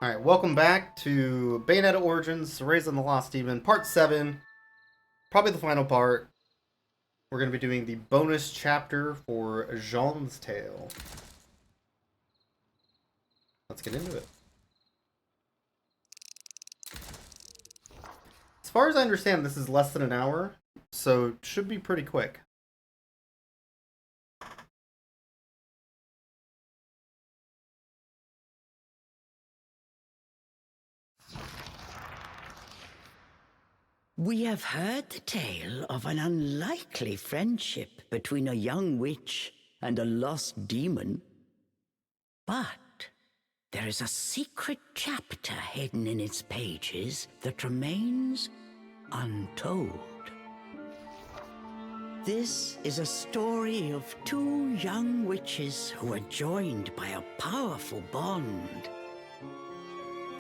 Alright, welcome back to Bayonetta Origins, Cereza and the Lost Demon, Part 7. Probably the final part. We're going to be doing the bonus chapter for Jeanne's tale. Let's get into it. As far as I understand, this is less than an hour, so it should be pretty quick. We have heard the tale of an unlikely friendship between a young witch and a lost demon. But there is a secret chapter hidden in its pages that remains untold. This is a story of two young witches who are joined by a powerful bond.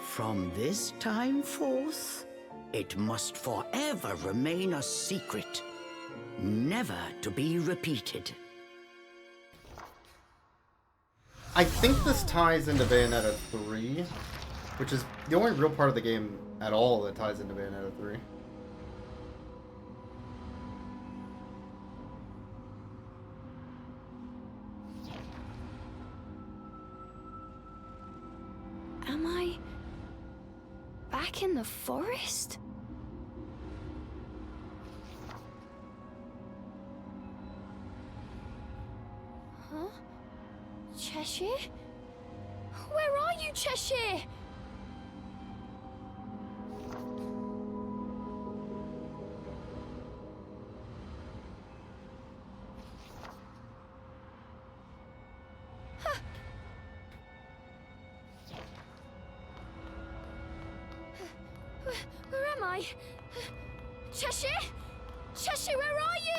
From this time forth, it must forever remain a secret, never to be repeated. I think this ties into Bayonetta 3, which is the only real part of the game at all that ties into Bayonetta 3. Am I back in the forest? Huh? Cheshire? Where are you, Cheshire? Where am I? Cheshire? Cheshire, where are you?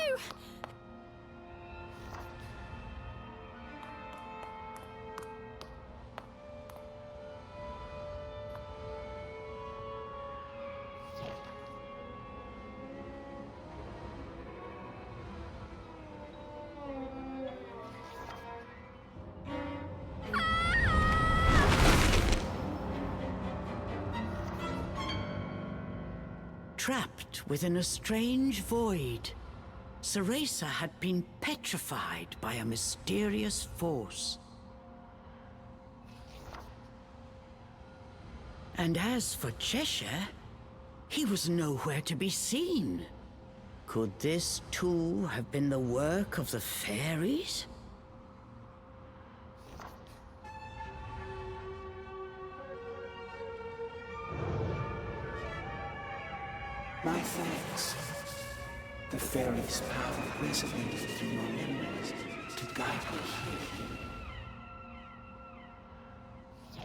Trapped within a strange void, Cereza had been petrified by a mysterious force. And as for Cheshire, he was nowhere to be seen. Could this too have been the work of the fairies? My thanks. The fairy's power resonated through your memories to guide me here.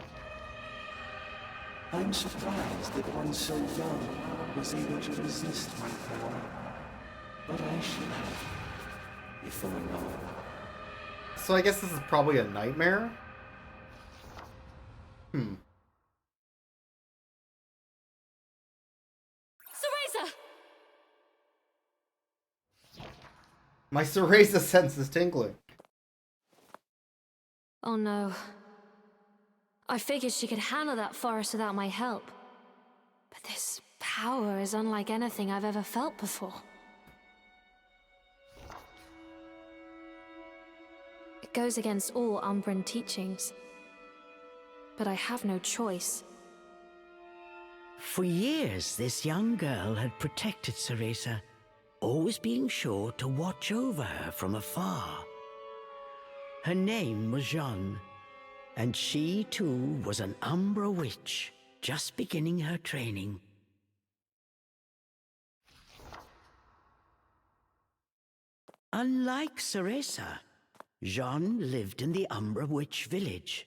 I'm surprised that one so young was able to resist my power. But I should have, if only known. So I guess this is probably a nightmare? Cereza! My Cereza sense is tingling. Oh no. I figured she could handle that forest without my help. But this power is unlike anything I've ever felt before. It goes against all Umbran teachings. But I have no choice. For years, this young girl had protected Cereza, always being sure to watch over her from afar. Her name was Jeanne, and she too was an Umbra witch, just beginning her training. Unlike Cereza, Jeanne lived in the Umbra witch village.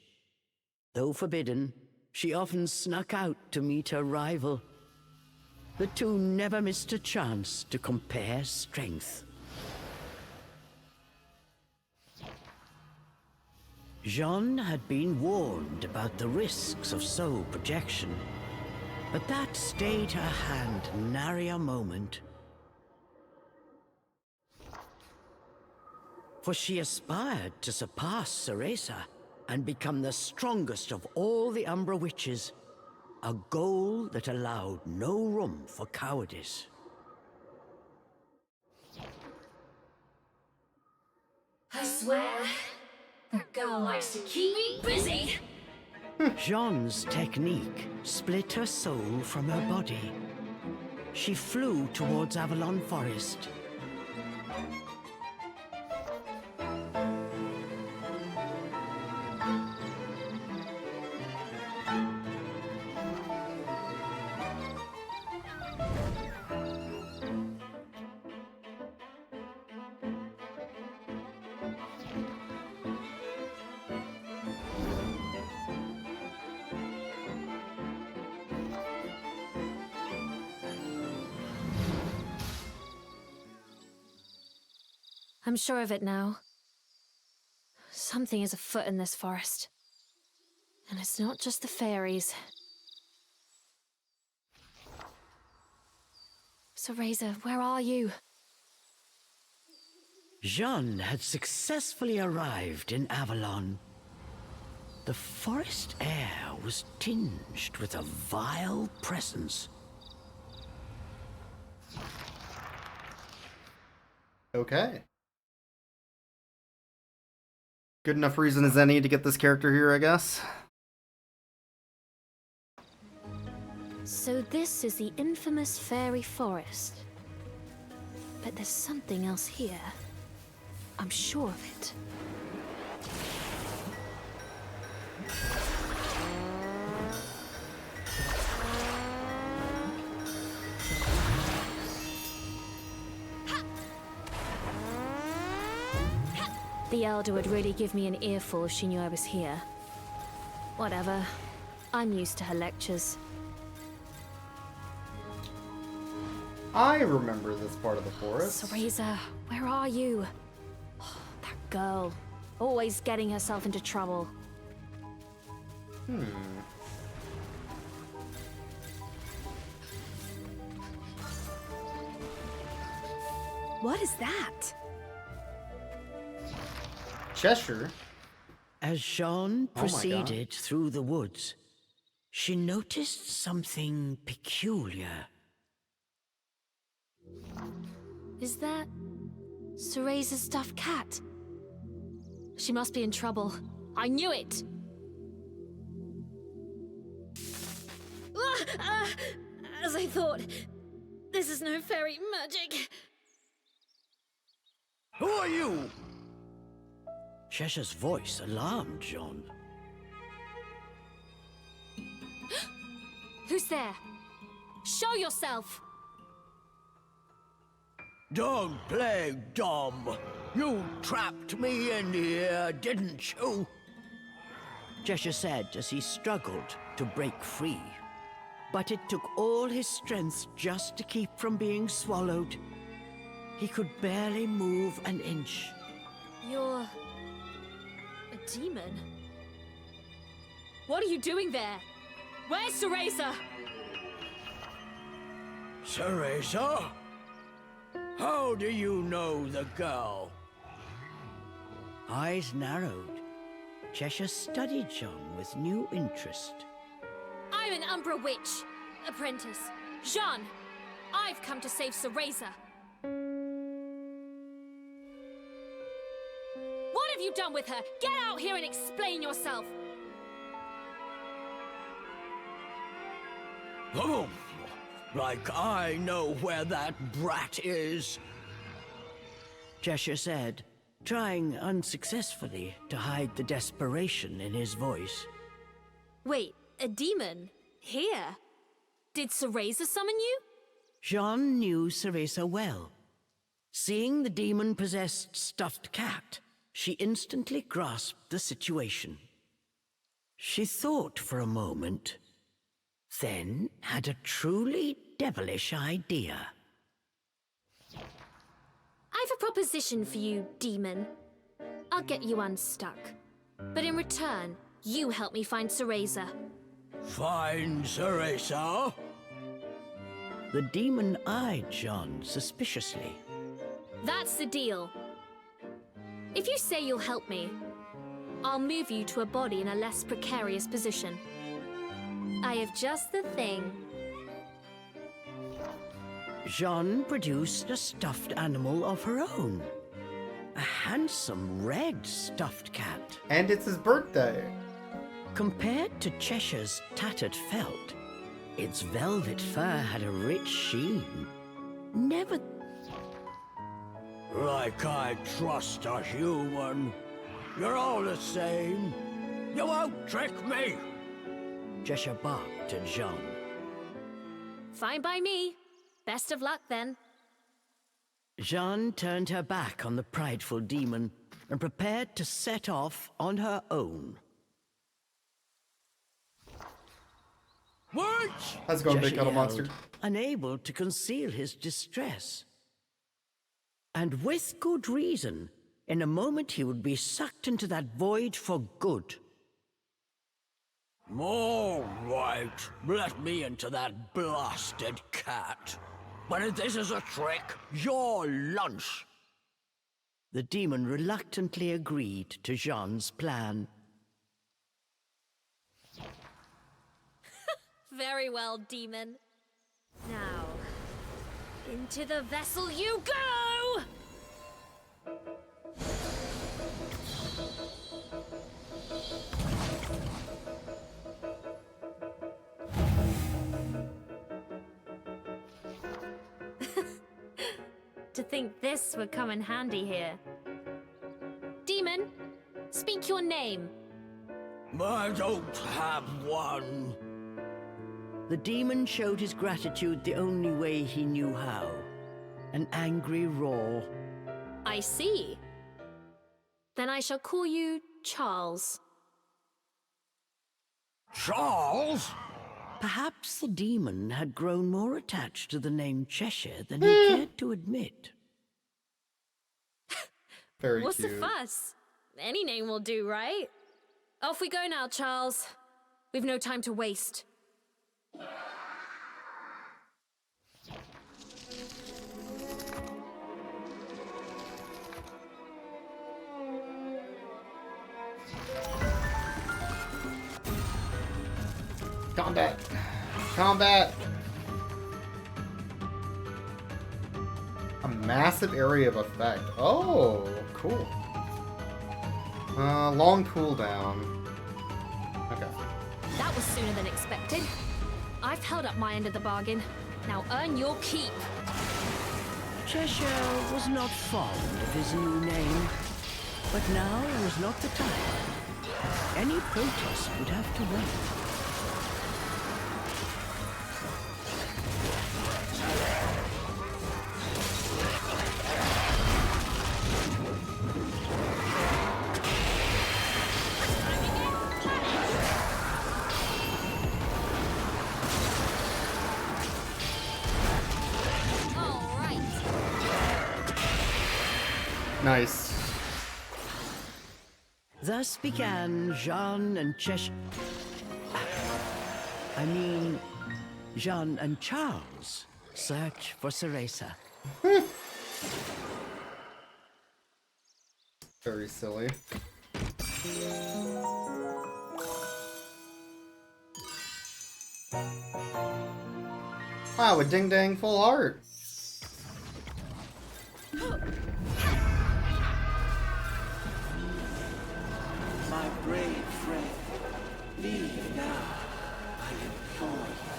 Though forbidden, she often snuck out to meet her rival. The two never missed a chance to compare strength. Jeanne had been warned about the risks of soul projection, but that stayed her hand nary a moment. For she aspired to surpass Cereza and become the strongest of all the Umbra witches a goal that allowed no room for cowardice. I swear, that girl likes to keep me busy. Jeanne's technique split her soul from her body. She flew towards Avalon Forest. I'm sure of it now. Something is afoot in this forest. And it's not just the fairies. Cereza, where are you? Jeanne had successfully arrived in Avalon. The forest air was tinged with a vile presence. Okay. Good enough reason as any to get this character here, I guess. So this is the infamous fairy forest. But there's something else here. I'm sure of it. The Elder would really give me an earful if she knew I was here. Whatever. I'm used to her lectures. I remember this part of the forest. Cereza, where are you? Oh, that girl. Always getting herself into trouble. What is that? Cheshire? As Jeanne Oh my God. proceeded through the woods, she noticed something peculiar. Is that Cereza's stuffed cat? She must be in trouble. I knew it! As I thought, this is no fairy magic. Who are you? Cheshire's voice alarmed Jeanne. Who's there? Show yourself! Don't play dumb. You trapped me in here, didn't you? Cheshire said as he struggled to break free. But it took all his strength just to keep from being swallowed. He could barely move an inch. You're... a demon? What are you doing there? Where's Cereza? Cereza? How do you know the girl? Eyes narrowed. Cheshire studied Jeanne with new interest. I'm an Umbra witch. Apprentice. Jeanne! I've come to save Cereza. What have you done with her? Get out here and explain yourself! Oh, like I know where that brat is. Cheshire said, trying unsuccessfully to hide the desperation in his voice. Wait, a demon? Here? Did Cereza summon you? Jeanne knew Cereza well. Seeing the demon-possessed stuffed cat, she instantly grasped the situation. She thought for a moment, then had a truly devilish idea. I've a proposition for you, demon. I'll get you unstuck. But in return, you help me find Cereza. Find Cereza? The demon eyed Jeanne suspiciously. That's the deal. If you say you'll help me, I'll move you to a body in a less precarious position. I have just the thing. Jeanne produced a stuffed animal of her own. A handsome red stuffed cat. And it's his birthday. Compared to Cheshire's tattered felt, its velvet fur had a rich sheen. Never... Like I trust a human. You're all the same. You won't trick me. Cheshire barked at Jeanne. Fine by me. Best of luck then. Jeanne turned her back on the prideful demon and prepared to set off on her own. Wait! How's it going, big Cheshire cuddle monster? yelled, unable to conceal his distress. And with good reason. In a moment he would be sucked into that void for good. All right, let me into that blasted cat. But if this is a trick, your lunch. The demon reluctantly agreed to Jeanne's plan. Very well, demon. Now, into the vessel you go! To think this would come in handy here. Demon, speak your name. I don't have one. The demon showed his gratitude the only way he knew how. An angry roar. I see. Then I shall call you Charles. Charles? Perhaps the demon had grown more attached to the name Cheshire than he cared to admit. Very What's cute. the fuss? Any name will do, right? Off we go now, Charles. We've no time to waste. Combat! Combat! A massive area of effect. Oh, cool. Long cooldown. Okay. That was sooner than expected. I've held up my end of the bargain. Now earn your keep. Cheshire was not fond of his new name, but now was not the time. Any protest would have to wait. All right. Nice. Thus began Jeanne and Jeanne and Charles' search for Cereza. Very silly. Wow, a ding dang full heart. My brave friend, leave now, I implore you.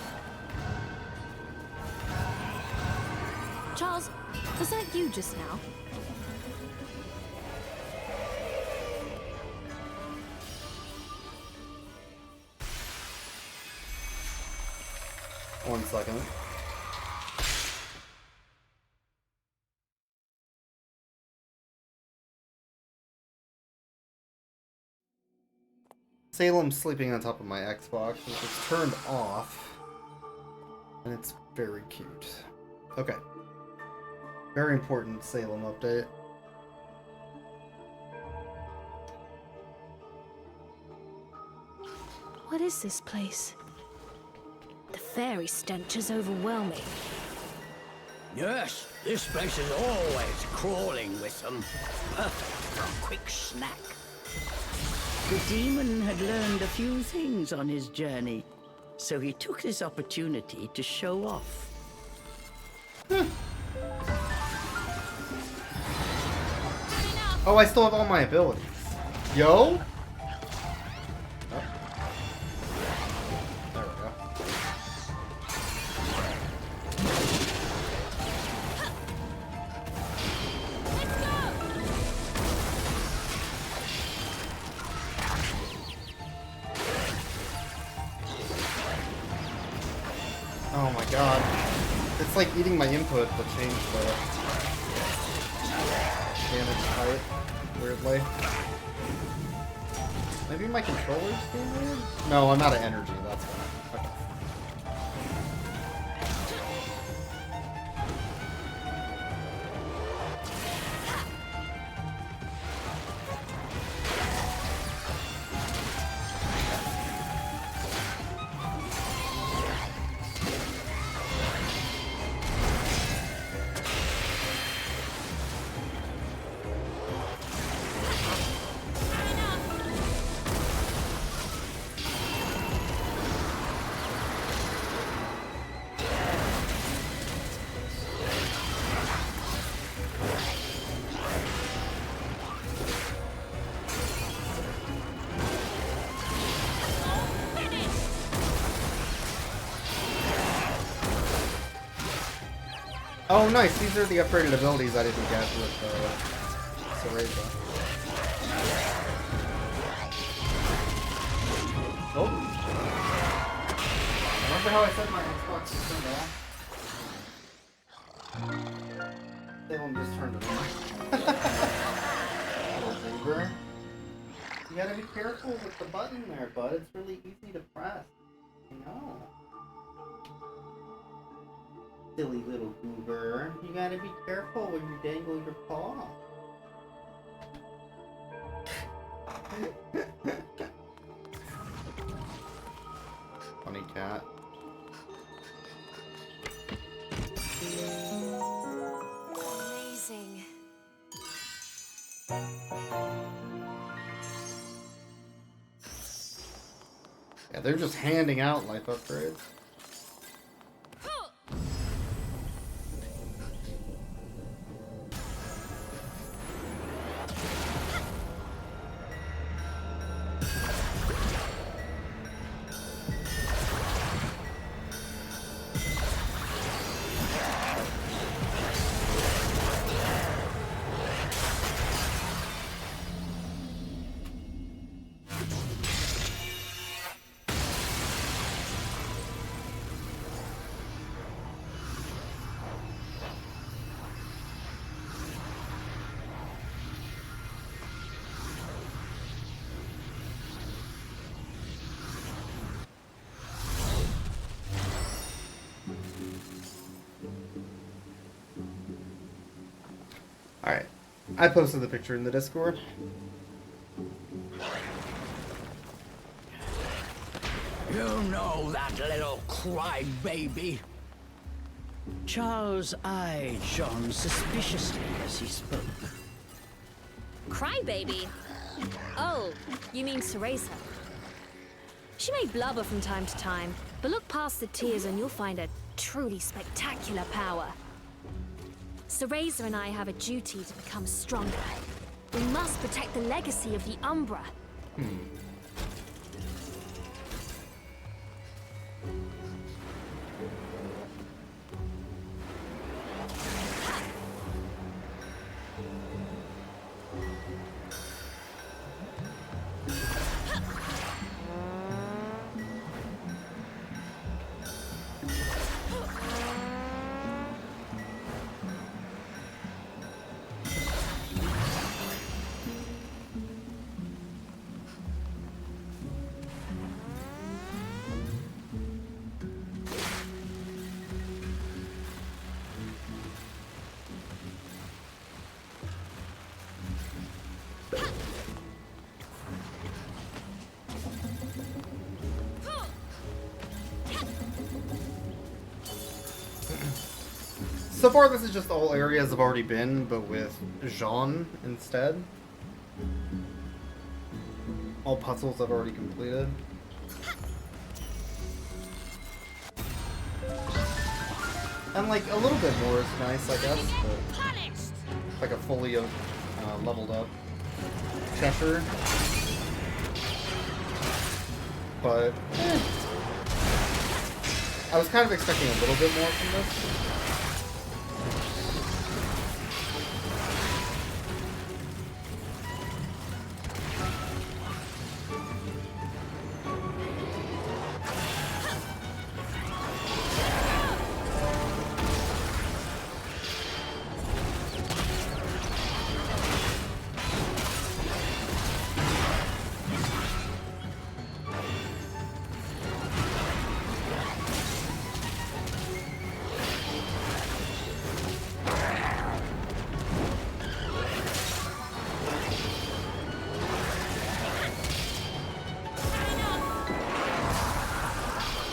Charles, was that you just now? One second. Salem's sleeping on top of my Xbox, which is turned off. And it's very cute. Okay. Very important Salem update. What is this place? The fairy stench is overwhelming. Yes, this place is always crawling with them. Perfect for a quick snack. The demon had learned a few things on his journey. so he took this opportunity to show off. Oh, I still have all my abilities. Yo? Oh. There we go. Oh my god. It's like eating my input to change the damage type weirdly. Maybe my controller's being weird? No, I'm out of energy, that's why. Okay. Oh, nice. These are the upgraded abilities I didn't get with Cereza. Oh. Remember how I said my Xbox was turned off? They won't just turned it on. Little finger. You gotta be careful with the button there, bud. It's really easy to press. You know. Silly little goober. You gotta be careful when you dangle your paw. Funny cat. Amazing. Yeah, they're just handing out life upgrades. Alright. I posted the picture in the Discord. You know that little crybaby. Charles eyed Jeanne suspiciously as he spoke. Crybaby? Oh, you mean Cereza. She may blubber from time to time, but look past the tears and you'll find a truly spectacular power. Cereza and I have a duty to become stronger. We must protect the legacy of the Umbra. So far, this is just all areas I've already been, but with Jeanne instead. All puzzles I've already completed. And like a little bit more is nice, I guess, but like a fully leveled up Cheshire. But I was kind of expecting a little bit more from this.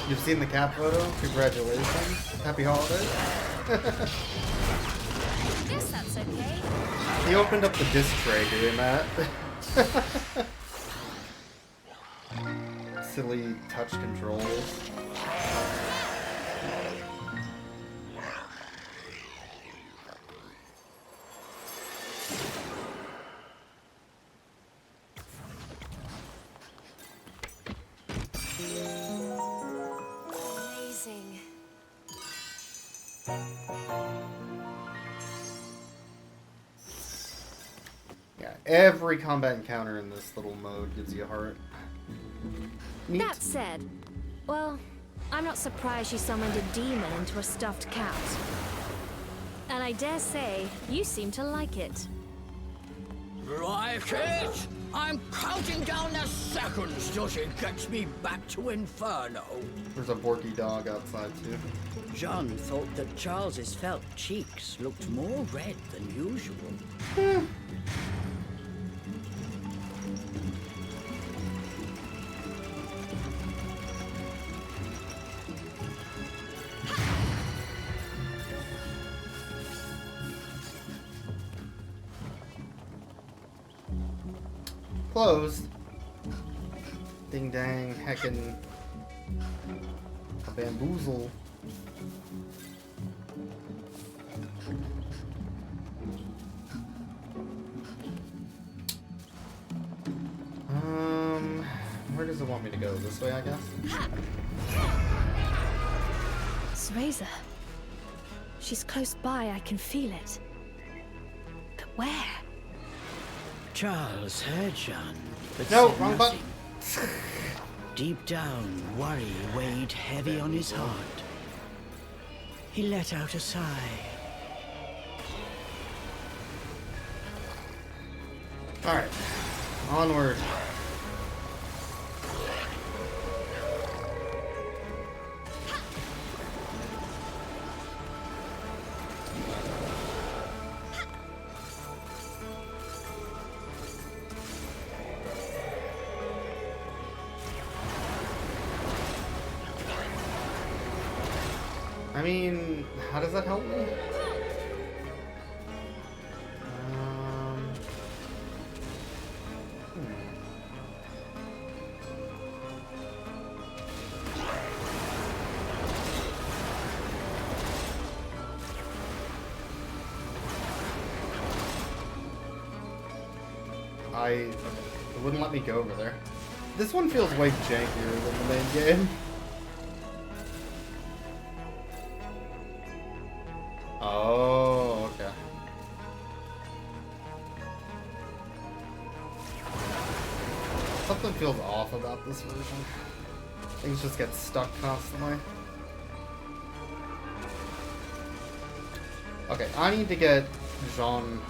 You've seen the cap photo? Congratulations. Happy holidays. Guess that's okay. He opened up the disc tray doing that. Silly touch controls. Amazing. Yeah, every combat encounter in this little mode gives you a heart. Neat. That said, well, I'm not surprised you summoned a demon into a stuffed cat. And I dare say, you seem to like it. Like it? I'm counting down the seconds till she gets me back to Inferno. There's a Borky dog outside too. Jeanne thought that Charles's felt cheeks looked more red than usual. Closed. Ding dang, heckin' a bamboozle. Where does it want me to go? This way, I guess? Cereza. She's close by, I can feel it. But where? Charles heard Jeanne, but No, said wrong nothing. button. Deep down, worry weighed heavy on his heart. He let out a sigh. Alright. Onward. I mean, how does that help me? It wouldn't let me go over there. This one feels way jankier than the main game. Oh, okay. Something feels off about this version. Things just get stuck constantly. Okay, I need to get Jeanne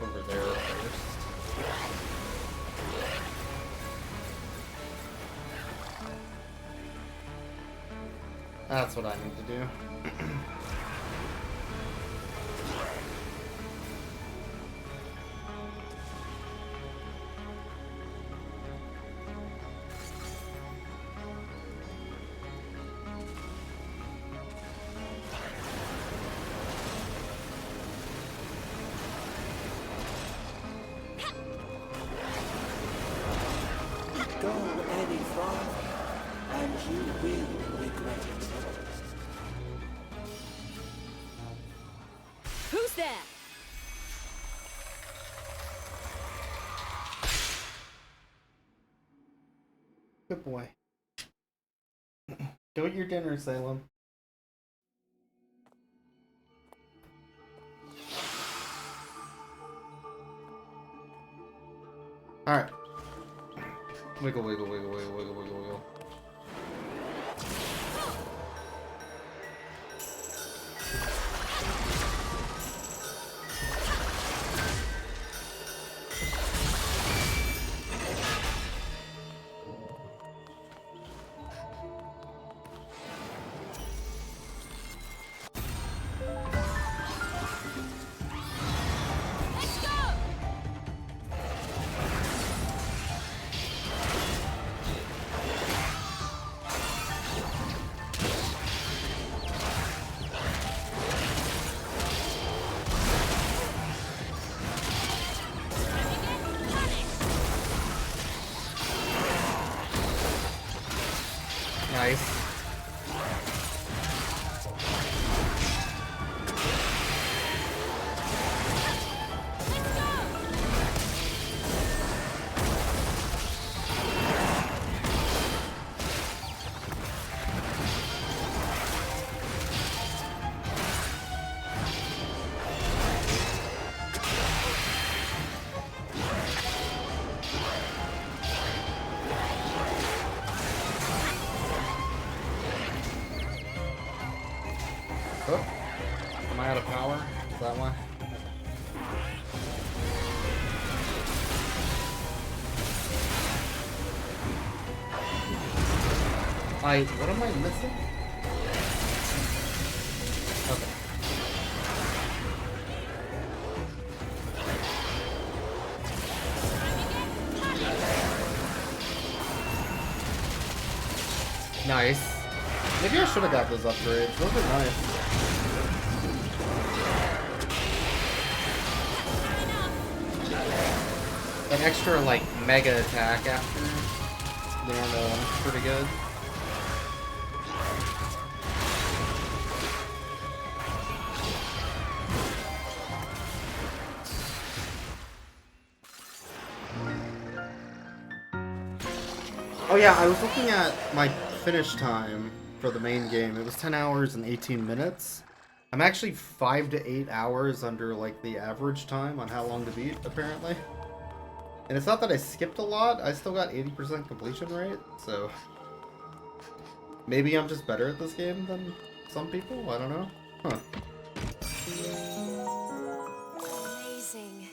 over there first. That's what I need to do. Go any farther, and you will regret it. Good boy. Go eat your dinner, Salem. Alright. Wiggle, wiggle, wiggle, wiggle, wiggle, wiggle, wiggle. Nice. Oh, am I out of power? Is that why? What am I missing? Okay. Nice. Maybe I should have got those upgrades. Those are nice. An extra, like, mega attack after. They're pretty good. Oh yeah, I was looking at my finish time for the main game. It was 10 hours and 18 minutes. I'm actually 5 to 8 hours under, like, the average time on how long to beat, apparently. And it's not that I skipped a lot, I still got 80% completion rate, so... Maybe I'm just better at this game than some people? I don't know. Huh. Amazing.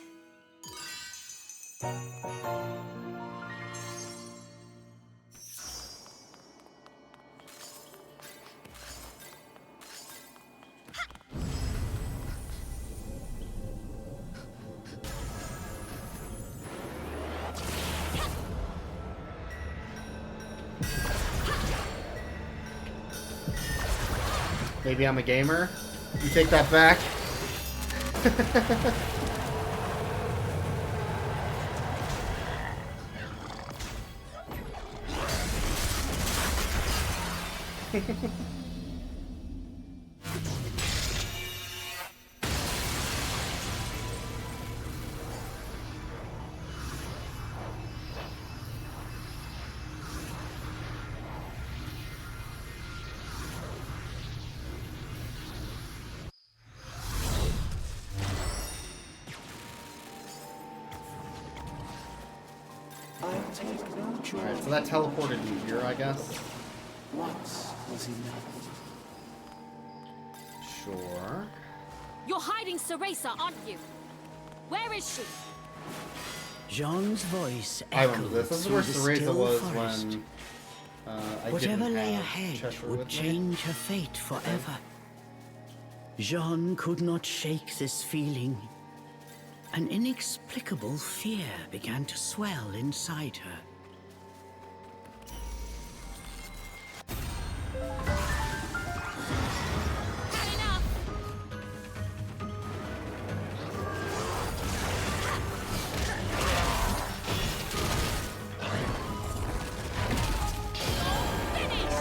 Maybe I'm a gamer? You take that back? I'll take no joy. Alright, so that teleported you here, I guess? Once was enough. Sure. You're hiding Cereza, aren't you? Where is she? Jeanne's voice I echoed remember this. This is through where the Cereza still was forest. when I Whatever didn't lay have ahead Cheshire would with me. change her fate forever. Jeanne could not shake this feeling. An inexplicable fear began to swell inside her. Had enough. Finished.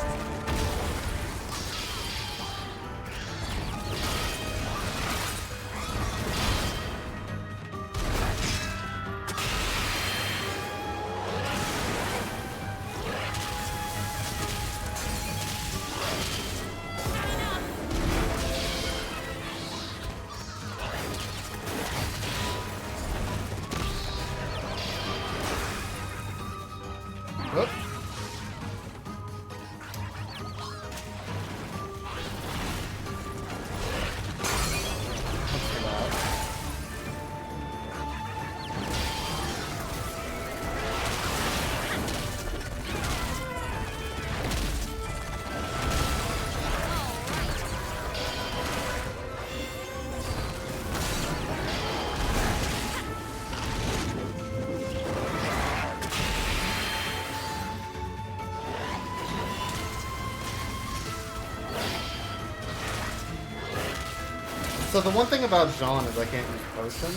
So the one thing about Jeanne is I can't use potions.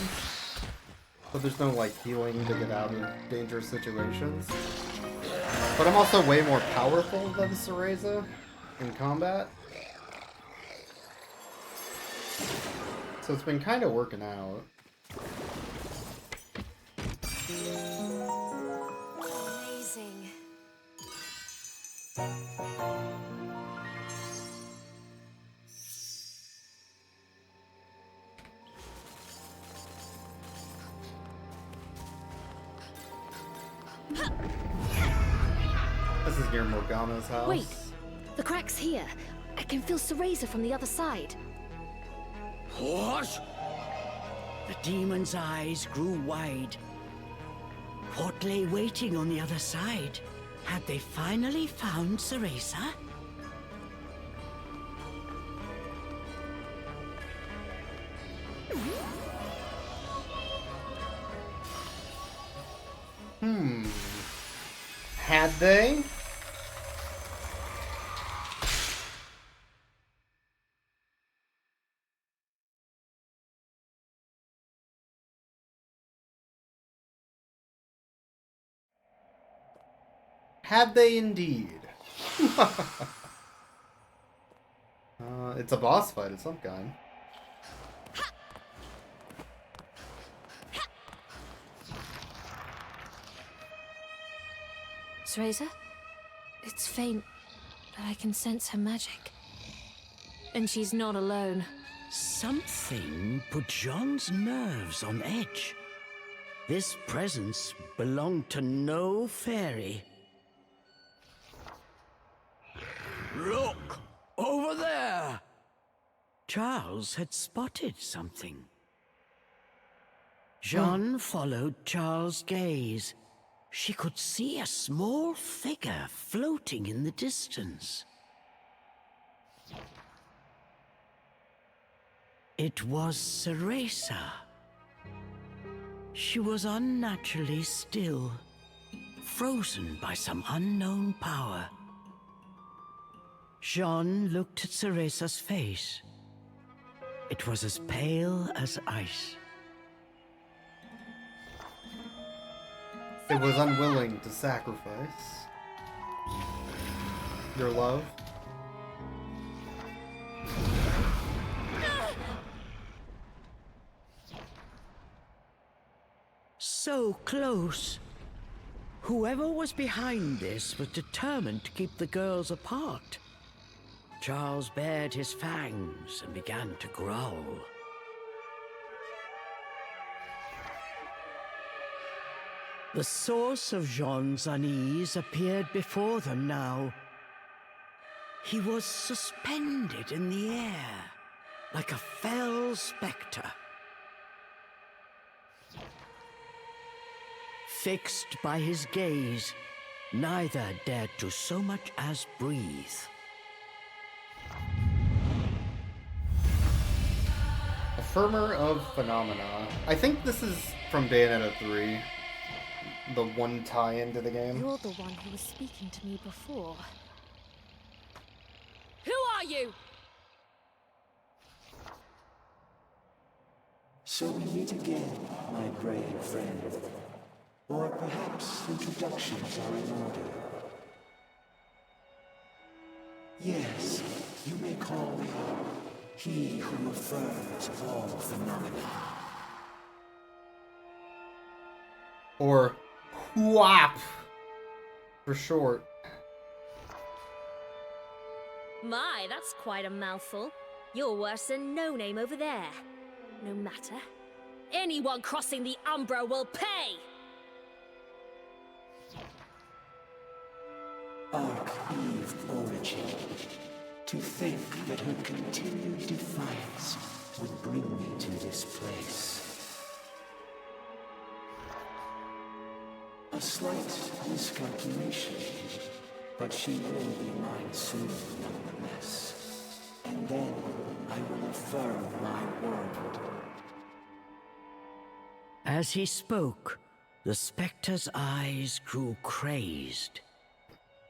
So there's no, like, healing to get out of dangerous situations. But I'm also way more powerful than Cereza in combat. So it's been kind of working out. Amazing. This is near Morgana's house. Wait, the crack's here. I can feel Cereza from the other side. What? The demon's eyes grew wide. What lay waiting on the other side? Had they finally found Cereza? Had they? Had they indeed? It's a boss fight of some kind. Cereza? It's faint, but I can sense her magic. And she's not alone. Something put Jeanne's nerves on edge. This presence belonged to no fairy. Look! Over there! Charles had spotted something. Jeanne followed Charles' gaze. She could see a small figure floating in the distance. It was Cereza. She was unnaturally still, frozen by some unknown power. Jeanne looked at Cereza's face. It was as pale as ice. It was unwilling to sacrifice your love. So close. Whoever was behind this was determined to keep the girls apart. Charles bared his fangs and began to growl. The source of Jeanne's unease appeared before them now. He was suspended in the air, like a fell spectre. Fixed by his gaze, neither dared to so much as breathe. Affirmer of Phenomena. I think this is from Bayonetta 3. The one tie-in to the game. You're the one who was speaking to me before. Who are you? So we meet again, my brave friend. Or perhaps introductions are in order. Yes, you may call me he who affirms all phenomena. Or WAP for short. My, that's quite a mouthful. You're worse than No Name over there. No matter. Anyone crossing the Umbra will pay! Arch-Eve origin. To think that her continued defiance would bring me to this place. A slight miscalculation, but she will be mine soon nonetheless. And then I will affirm my word. As he spoke, the spectre's eyes grew crazed.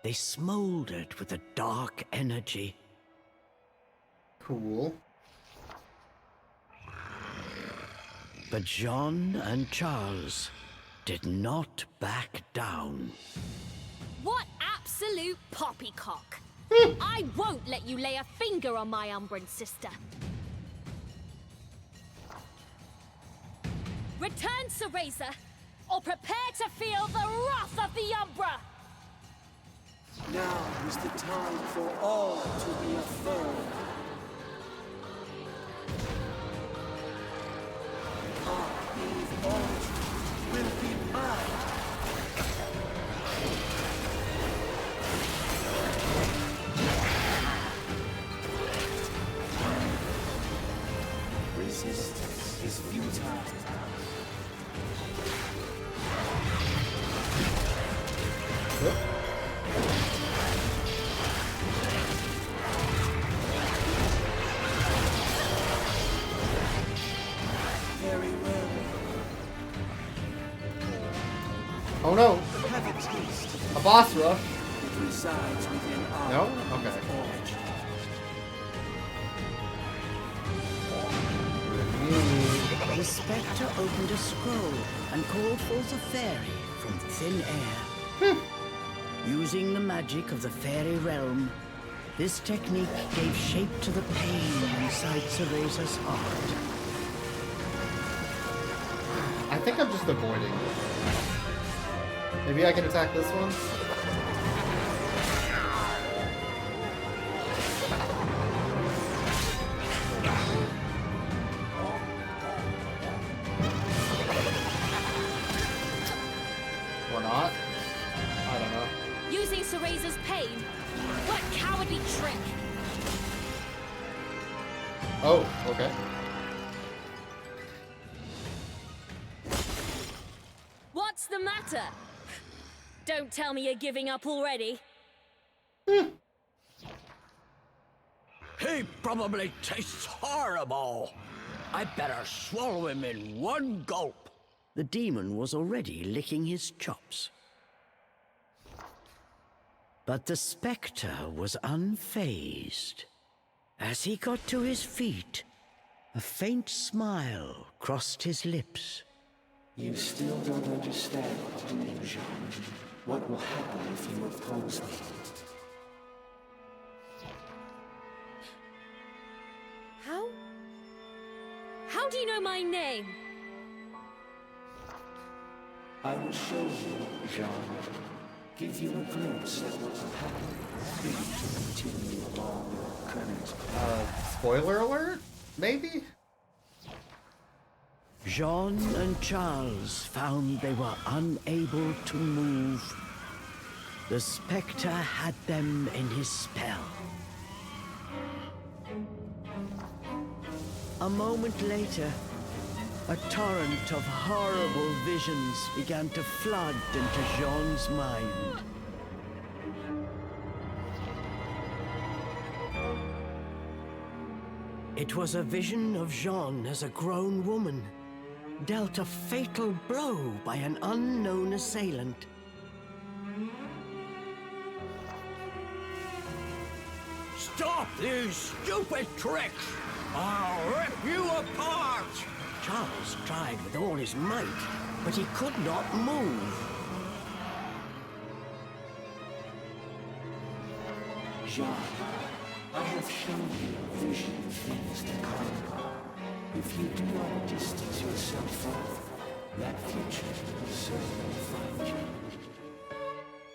They smoldered with a dark energy. Cool. But Jeanne and Charles did not back down. What absolute poppycock! I won't let you lay a finger on my Umbran sister. Return, Cereza, or prepare to feel the wrath of the Umbra! Now is the time for all to be affirmed. Our all will be mine. Resistance is futile. Very well. Oh no! Have a taste. A boss rush. It resides within our No? Okay. forge. The spectre opened a scroll and called forth a fairy from thin air. Using the magic of the fairy realm, this technique gave shape to the pain inside Cereza's heart. I think I'm just avoiding. Maybe I can attack this one? Or not? I don't know. Using Cereza's pain? What cowardly trick! Oh, okay. What's the matter? Don't tell me you're giving up already. He probably tastes horrible. I better swallow him in one gulp. The demon was already licking his chops. But the spectre was unfazed. As he got to his feet, a faint smile crossed his lips. You still don't understand, do you, Jeanne? What will happen if you oppose me? How do you know my name? I will show you, Jeanne. Give you a glimpse at what will happen if you continue along your current Spoiler alert? Maybe? Jeanne and Charles found they were unable to move. The spectre had them in his spell. A moment later, a torrent of horrible visions began to flood into Jeanne's mind. It was a vision of Jeanne as a grown woman, dealt a fatal blow by an unknown assailant. Stop these stupid tricks! I'll rip you apart! Charles tried with all his might, but he could not move. Jeanne, I have shown you a vision of things to come. If you do not distance yourself from that future will certainly find you.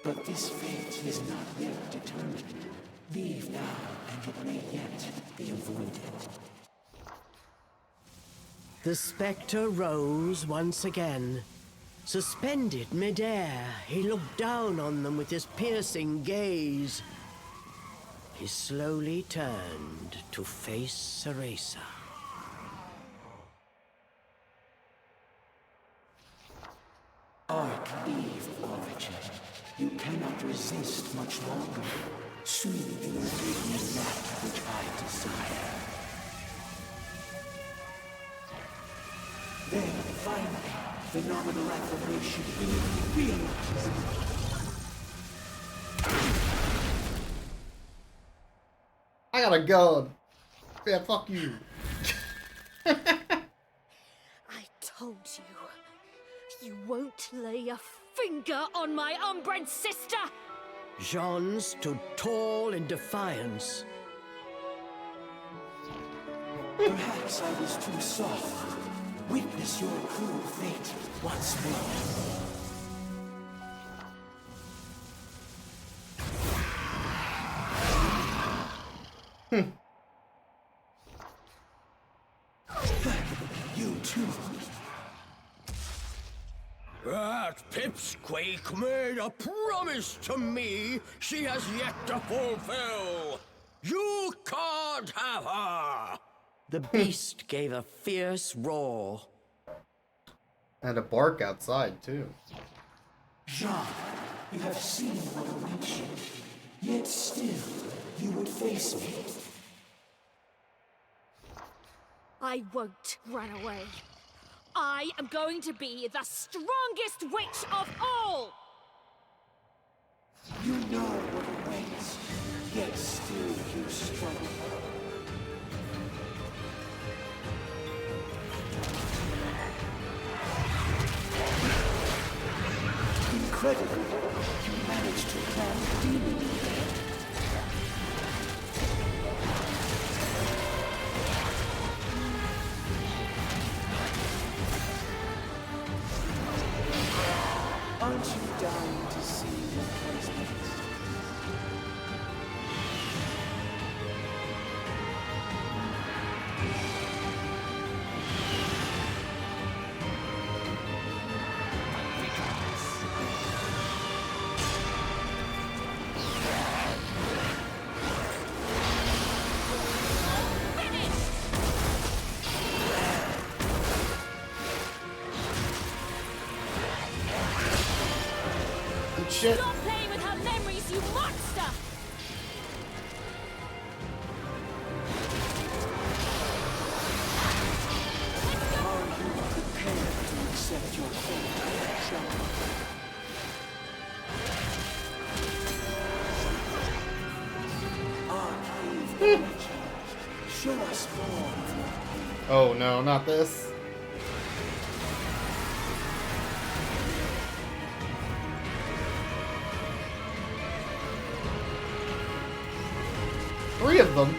But this fate is not yet determined. Leave now, and it may yet be avoided. The spectre rose once again. Suspended mid-air, he looked down on them with his piercing gaze. He slowly turned to face Cereza. Art Eve origin. You cannot resist much longer. Soon you will give me that which I desire. Then, finally, phenomenal affirmation will be realized. I got a gun. Yeah, fuck you. I told you. You won't lay a finger on my unbred sister! Jeanne stood tall in defiance. Perhaps I was too soft. Witness your cruel fate once more. You too. That pipsqueak made a promise to me she has yet to fulfill. You can't have her! The beast gave a fierce roar. And a bark outside, too. Jeanne, you have seen what awaits you. Yet still, you would face me. I won't run away. I am going to be the strongest witch of all! You know what awaits, yet still you struggle. Incredibly, you managed to plant demon in there. Aren't you dying to see what comes next? Shit. Stop playing with her memories, you monster! Are you prepared to accept your fate, Jeanne? Show us more of your Oh no, not this. Three of them.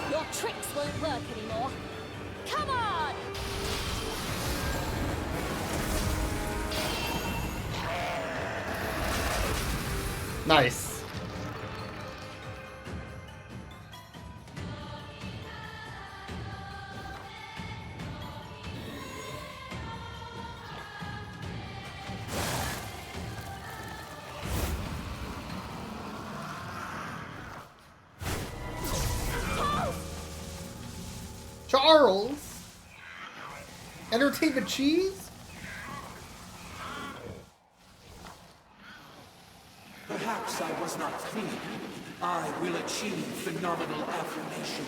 Your tricks won't work anymore. Come on! Nice. Charles? Entertainment cheese? Perhaps I was not clear. I will achieve phenomenal affirmation.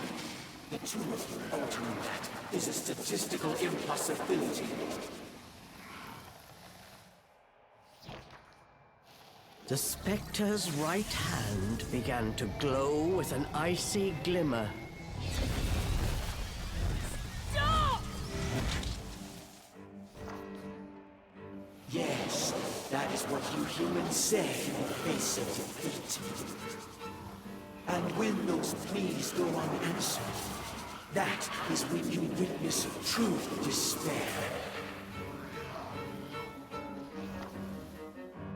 The two of you altering that is a statistical impossibility. The spectre's right hand began to glow with an icy glimmer. Stop! Yes, that is what you humans say in the face of defeat. And when those pleas go unanswered, that is when you witness true despair.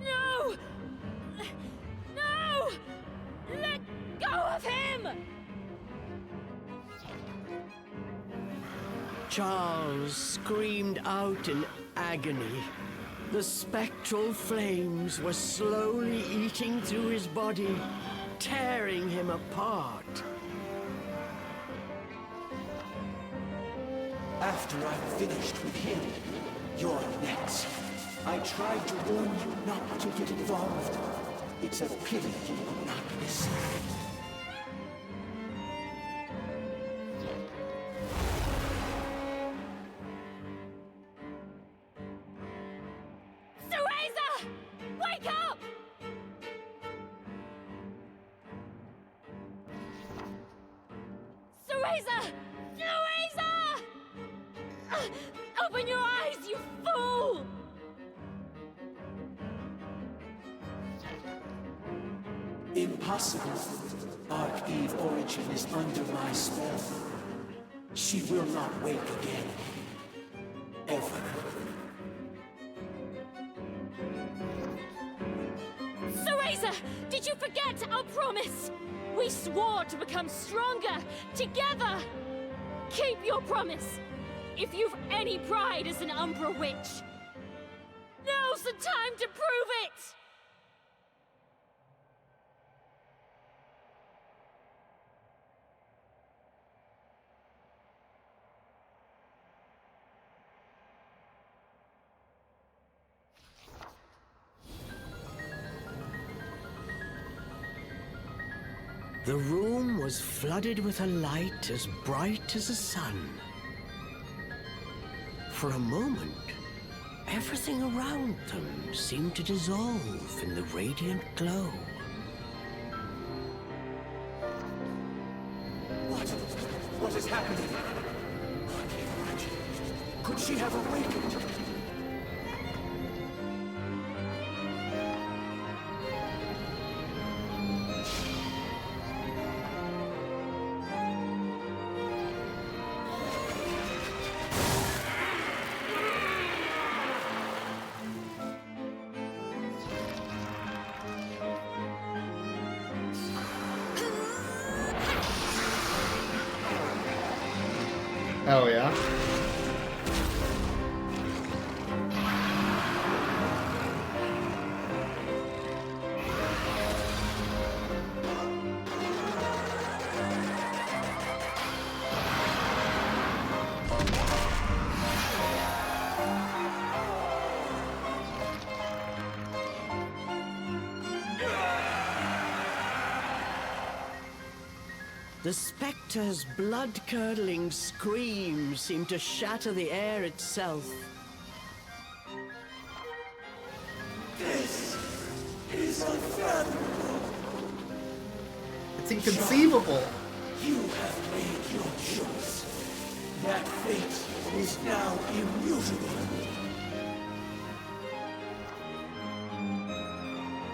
No! No! Let go of him! Charles screamed out in agony. The spectral flames were slowly eating through his body, tearing him apart. After I'm finished with him, you're next. I tried to warn you not to get involved. It's a pity you will not listen. Cereza! Cereza! Open your eyes, you fool! Impossible. Arch-Eve Origin is under my spell. She will not wake again. Ever. Cereza! Did you forget our promise? We swore to become stronger, together! Keep your promise! If you've any pride as an Umbra witch, now's the time to prove it! The room was flooded with a light as bright as the sun. For a moment, everything around them seemed to dissolve in the radiant glow. What is happening? Could she have awakened? Oh, yeah? The spectre's blood-curdling scream seemed to shatter the air itself. This is unfathomable. It's inconceivable. You have made your choice. That fate is now immutable.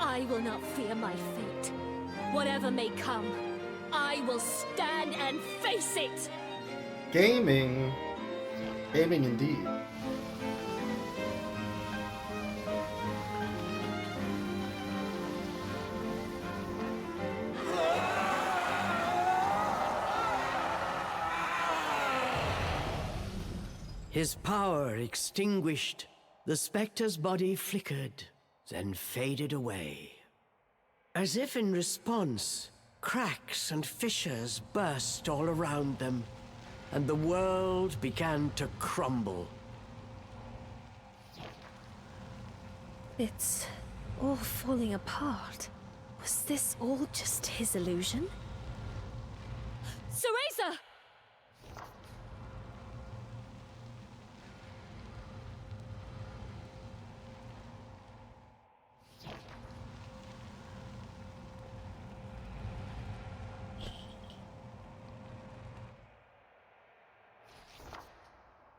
I will not fear my fate. Whatever may come, I will stand and face it! Gaming. Gaming indeed. His power extinguished, the spectre's body flickered, then faded away. As if in response, cracks and fissures burst all around them, and the world began to crumble. It's all falling apart. Was this all just his illusion? Cereza!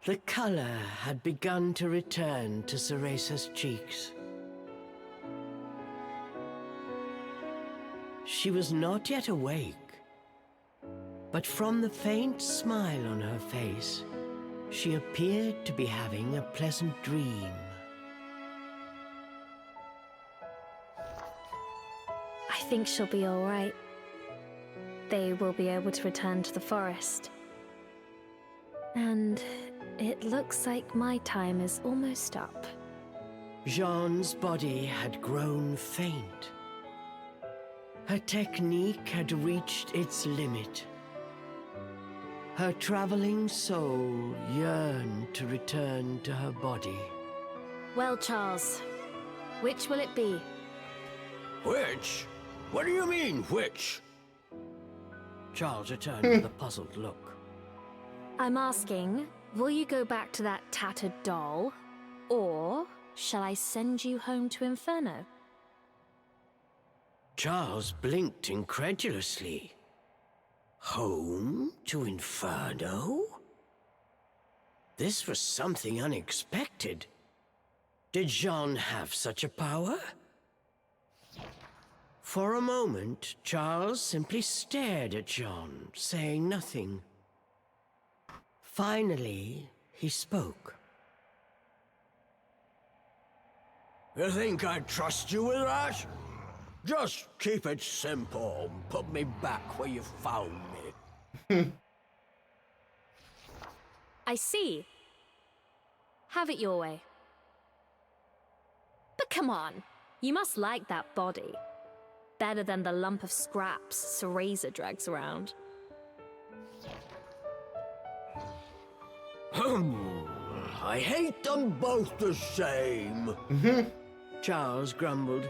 The color had begun to return to Cereza's cheeks. She was not yet awake, but from the faint smile on her face, she appeared to be having a pleasant dream. I think she'll be all right. They will be able to return to the forest. And it looks like my time is almost up. Jeanne's body had grown faint. Her technique had reached its limit. Her traveling soul yearned to return to her body. Well, Charles, which will it be? Which? What do you mean, which? Charles returned with a puzzled look. I'm asking, will you go back to that tattered doll? Or shall I send you home to Inferno? Charles blinked incredulously. Home to Inferno? This was something unexpected. Did Jeanne have such a power? For a moment, Charles simply stared at Jeanne, saying nothing. Finally, he spoke. You think I'd trust you with that? Just keep it simple. Put me back where you found me. I see. Have it your way. But come on, you must like that body. Better than the lump of scraps Cereza drags around. I hate them both the same. Charles grumbled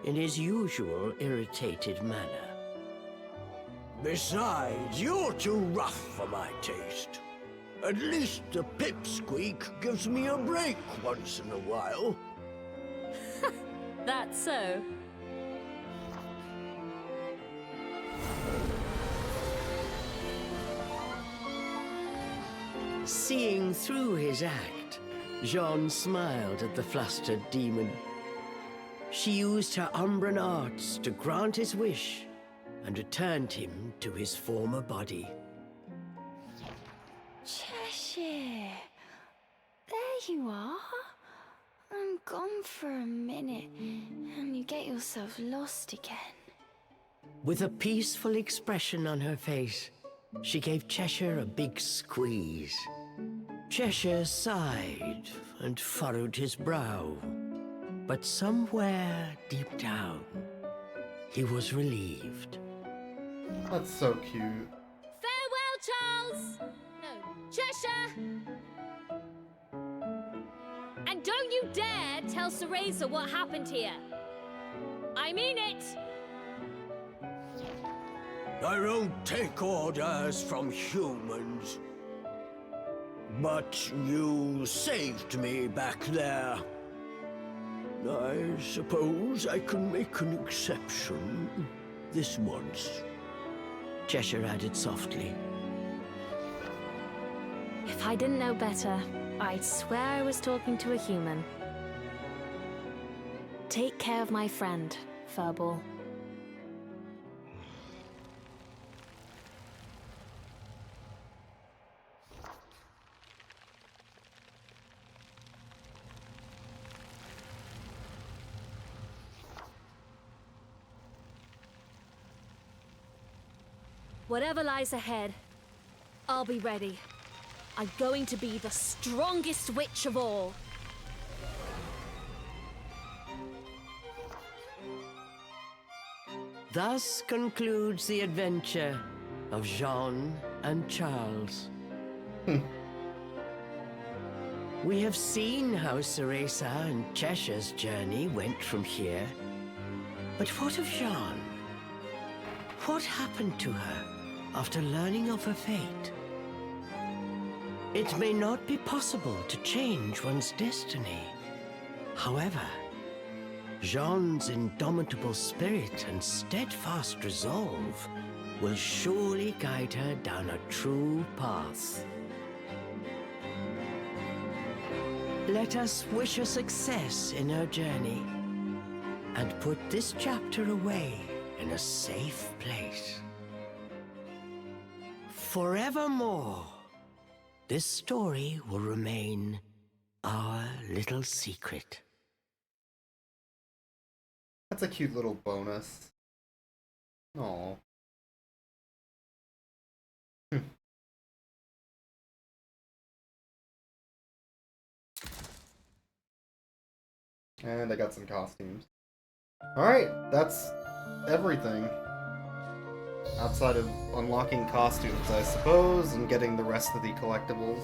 in his usual irritated manner. Besides, you're too rough for my taste. At least the pipsqueak gives me a break once in a while. That's so. Seeing through his act, Jeanne smiled at the flustered demon. She used her Umbran arts to grant his wish and returned him to his former body. Cheshire, there you are. I'm gone for a minute, and you get yourself lost again. With a peaceful expression on her face, she gave Cheshire a big squeeze. Cheshire sighed and furrowed his brow, but somewhere deep down, he was relieved. That's so cute. Farewell, Charles! No, Cheshire! And don't you dare tell Cereza what happened here. I mean it! I don't take orders from humans. But you saved me back there. I suppose I can make an exception this once. Cheshire added softly. If I didn't know better, I'd swear I was talking to a human. Take care of my friend, Furball. Whatever lies ahead, I'll be ready. I'm going to be the strongest witch of all. Thus concludes the adventure of Jeanne and Charles. We have seen how Cereza and Cheshire's journey went from here. But what of Jeanne? What happened to her after learning of her fate? It may not be possible to change one's destiny. However, Jeanne's indomitable spirit and steadfast resolve will surely guide her down a true path. Let us wish her success in her journey and put this chapter away in a safe place. Forevermore, this story will remain our little secret. That's a cute little bonus. Aww. And I got some costumes. Alright, that's everything. Outside of unlocking costumes, I suppose, and getting the rest of the collectibles.